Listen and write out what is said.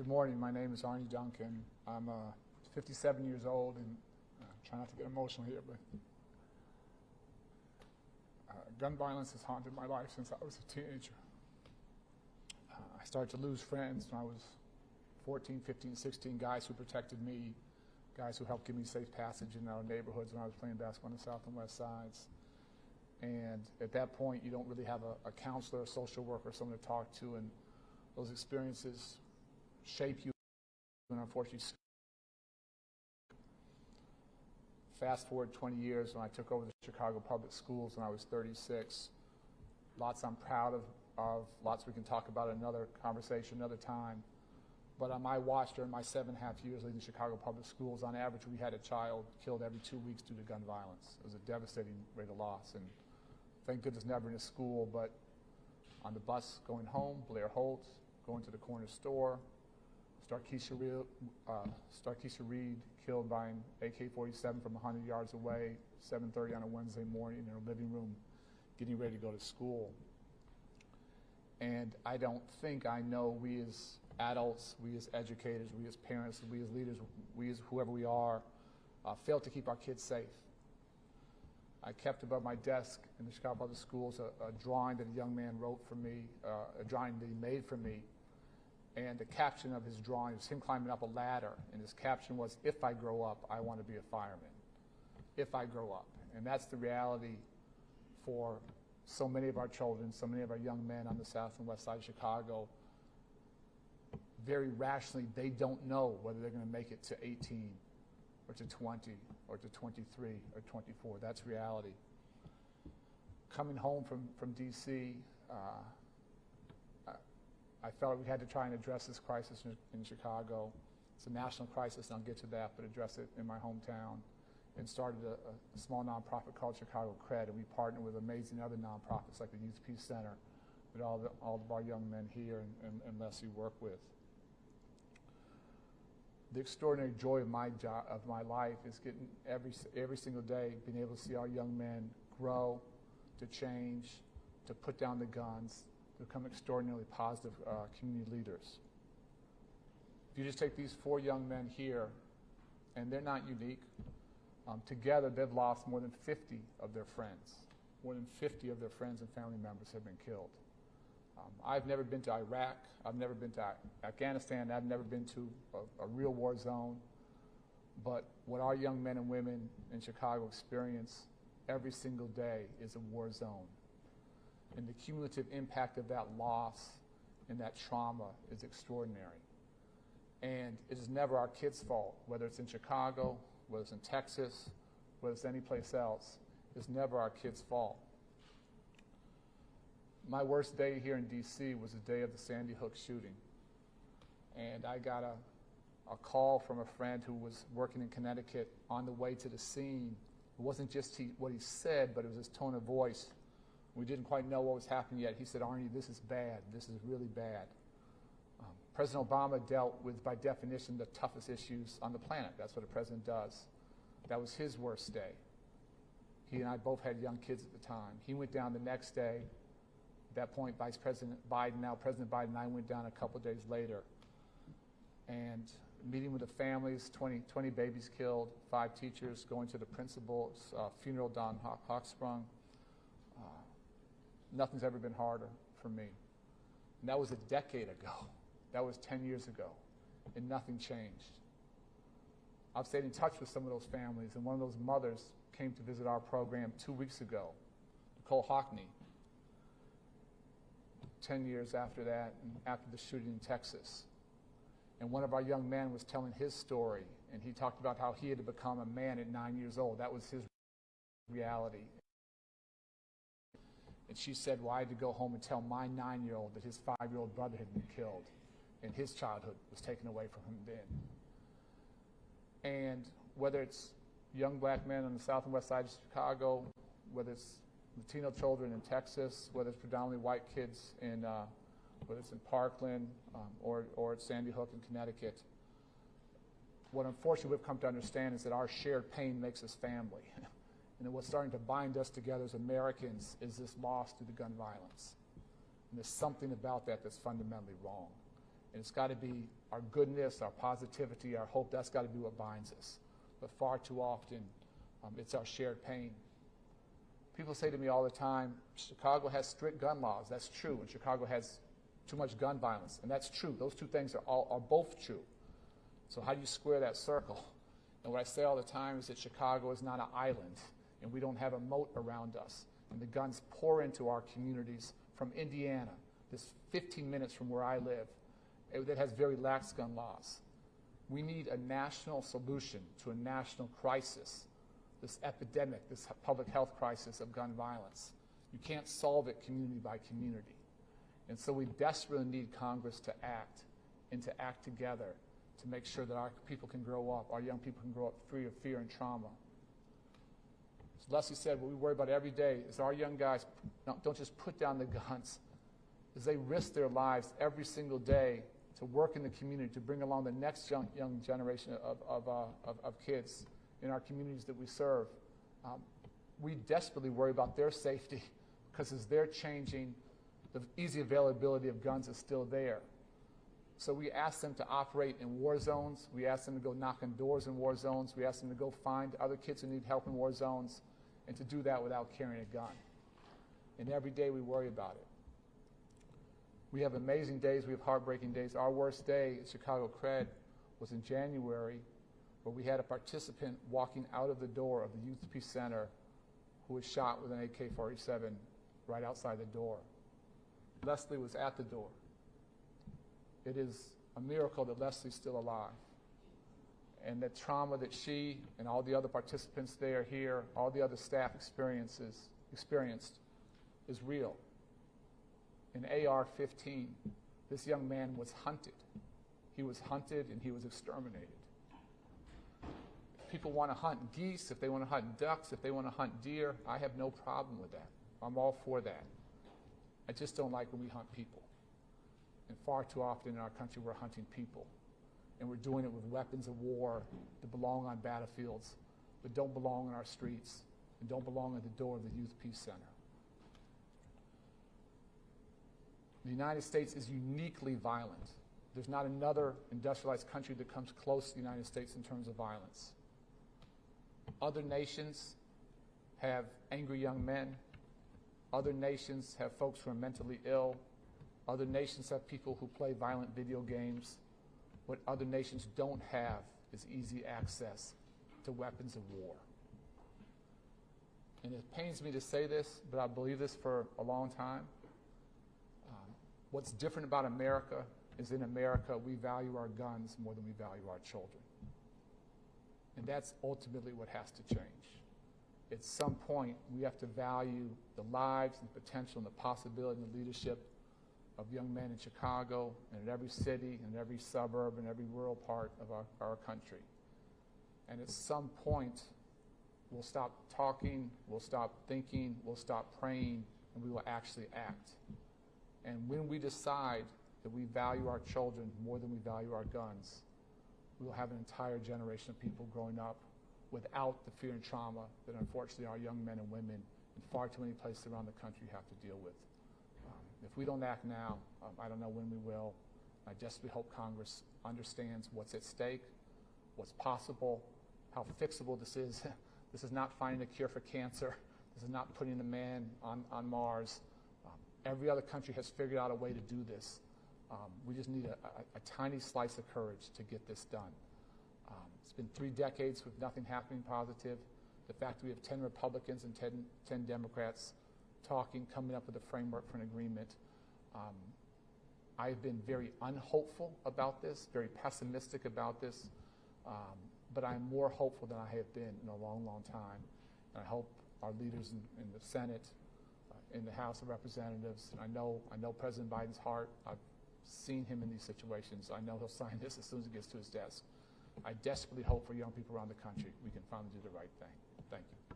Good morning. My name is Arne Duncan. I'm 57 years old, and try not to get emotional here, but gun violence has haunted my life since I was a teenager. I started to lose friends when I was 14, 15, 16, guys who protected me, guys who helped give me safe passage in our neighborhoods when I was playing basketball on the south and west sides. And at that point, you don't really have a counselor, a social worker, someone to talk to, and those experiences shape you, and unfortunately, fast forward 20 years when I took over the Chicago public schools when I was 36. Lots I'm proud of, lots we can talk about in another conversation, another time. But on my watch during my 7.5 years leading Chicago public schools, on average, we had a child killed every 2 weeks due to gun violence. It was a devastating rate of loss, and thank goodness never in a school, but on the bus going home, Blair Holt, going to the corner store, Starkeisha Reed killed by an AK-47 from 100 yards away, 7:30 on a Wednesday morning in her living room, getting ready to go to school. And I don't think I know we as adults, we as educators, we as parents, we as leaders, we as whoever we are, fail to keep our kids safe. I kept above my desk in the Chicago Public Schools a drawing that a young man wrote for me, a drawing that he made for me. And the caption of his drawing was him climbing up a ladder, and his caption was, "If I grow up, I want to be a fireman." If I grow up. And that's the reality for so many of our children, so many of our young men on the south and west side of Chicago. Very rationally, they don't know whether they're going to make it to 18 or to 20 or to 23 or 24. That's reality. Coming home from D.C., I felt we had to try and address this crisis in Chicago. It's a national crisis, and I'll get to that, but address it in my hometown, and started a small nonprofit called Chicago Cred, and we partnered with amazing other nonprofits like the Youth Peace Center that all of our young men here and Leslie work with. The extraordinary joy of my job, of my life, is getting every single day, being able to see our young men grow, to change, to put down the guns, to become extraordinarily positive community leaders. If you just take these 4 young men here, and they're not unique, together they've lost more than 50 of their friends. More than 50 of their friends and family members have been killed. I've never been to Iraq, I've never been to Afghanistan, I've never been to a real war zone, but what our young men and women in Chicago experience every single day is a war zone. And the cumulative impact of that loss and that trauma is extraordinary. And it is never our kids' fault, whether it's in Chicago, whether it's in Texas, whether it's any place else. It's never our kids' fault. My worst day here in D.C. was the day of the Sandy Hook shooting. And I got a call from a friend who was working in Connecticut on the way to the scene. It wasn't just what he said, but it was his tone of voice. We didn't quite know what was happening yet. He said, "Arne, this is bad. This is really bad." President Obama dealt with, by definition, the toughest issues on the planet. That's what a president does. That was his worst day. He and I both had young kids at the time. He went down the next day. At that point, Vice President Biden, now President Biden, and I went down a couple days later. And meeting with the families, 20 babies killed, 5 teachers, going to the principal's funeral down Hawksprung. Nothing's ever been harder for me. And that was a decade ago. That was 10 years ago, and nothing changed. I've stayed in touch with some of those families, and one of those mothers came to visit our program 2 weeks ago, Nicole Hockney, 10 years after that, and after the shooting in Texas. And one of our young men was telling his story, and he talked about how he had to become a man at 9 years old. That was his reality. And she said, "Well, I had to go home and tell my 9-year-old that his 5-year-old brother had been killed, and his childhood was taken away from him then." And whether it's young black men on the south and west side of Chicago, whether it's Latino children in Texas, whether it's predominantly white kids in, whether it's in Parkland or at Sandy Hook in Connecticut, what unfortunately we've come to understand is that our shared pain makes us family. And then what's starting to bind us together as Americans is this loss due to gun violence. And there's something about that that's fundamentally wrong. And it's got to be our goodness, our positivity, our hope. That's got to be what binds us. But far too often, it's our shared pain. People say to me all the time, Chicago has strict gun laws. That's true. And Chicago has too much gun violence. And that's true. Those two things are both true. So how do you square that circle? And what I say all the time is that Chicago is not an island, and we don't have a moat around us. And the guns pour into our communities from Indiana, this 15 minutes from where I live, that has very lax gun laws. We need a national solution to a national crisis, this epidemic, this public health crisis of gun violence. You can't solve it community by community. And so we desperately need Congress to act, and to act together to make sure that our people can grow up, our young people can grow up free of fear and trauma. As Leslie said, what we worry about every day is our young guys don't just put down the guns, is they risk their lives every single day to work in the community, to bring along the next young generation of kids in our communities that we serve. We desperately worry about their safety because as they're changing, the easy availability of guns is still there. So we ask them to operate in war zones. We ask them to go knock on doors in war zones. We ask them to go find other kids who need help in war zones, and to do that without carrying a gun. And every day we worry about it. We have amazing days. We have heartbreaking days. Our worst day at Chicago Cred was in January, where we had a participant walking out of the door of the Youth Peace Center who was shot with an AK-47 right outside the door. Leslie was at the door. It is a miracle that Leslie's still alive. And the trauma that she and all the other participants there here, all the other staff experienced is real. In AR-15, this young man was hunted. He was hunted and he was exterminated. If people want to hunt geese, if they want to hunt ducks, if they want to hunt deer, I have no problem with that. I'm all for that. I just don't like when we hunt people. And far too often in our country, we're hunting people. And we're doing it with weapons of war that belong on battlefields, but don't belong in our streets and don't belong at the door of the Youth Peace Center. The United States is uniquely violent. There's not another industrialized country that comes close to the United States in terms of violence. Other nations have angry young men. Other nations have folks who are mentally ill. Other nations have people who play violent video games. What other nations don't have is easy access to weapons of war. And it pains me to say this, but I believe this for a long time. What's different about America is in America we value our guns more than we value our children. And that's ultimately what has to change. At some point, we have to value the lives and the potential and the possibility and the leadership of young men in Chicago and in every city and every suburb and every rural part of our country. And at some point, we'll stop talking, we'll stop thinking, we'll stop praying, and we will actually act. And when we decide that we value our children more than we value our guns, we will have an entire generation of people growing up without the fear and trauma that unfortunately our young men and women in far too many places around the country have to deal with. If we don't act now, I don't know when we will. I desperately hope Congress understands what's at stake, what's possible, how fixable this is. This is not finding a cure for cancer. This is not putting a man on Mars. Every other country has figured out a way to do this. We just need a tiny slice of courage to get this done. It's been 3 decades with nothing happening positive. The fact that we have 10 Republicans and 10 Democrats talking, coming up with a framework for an agreement. I've been very unhopeful about this, very pessimistic about this, but I'm more hopeful than I have been in a long, long time. And I hope our leaders in the Senate, in the House of Representatives, and I know President Biden's heart. I've seen him in these situations. I know he'll sign this as soon as he gets to his desk. I desperately hope for young people around the country we can finally do the right thing. Thank you.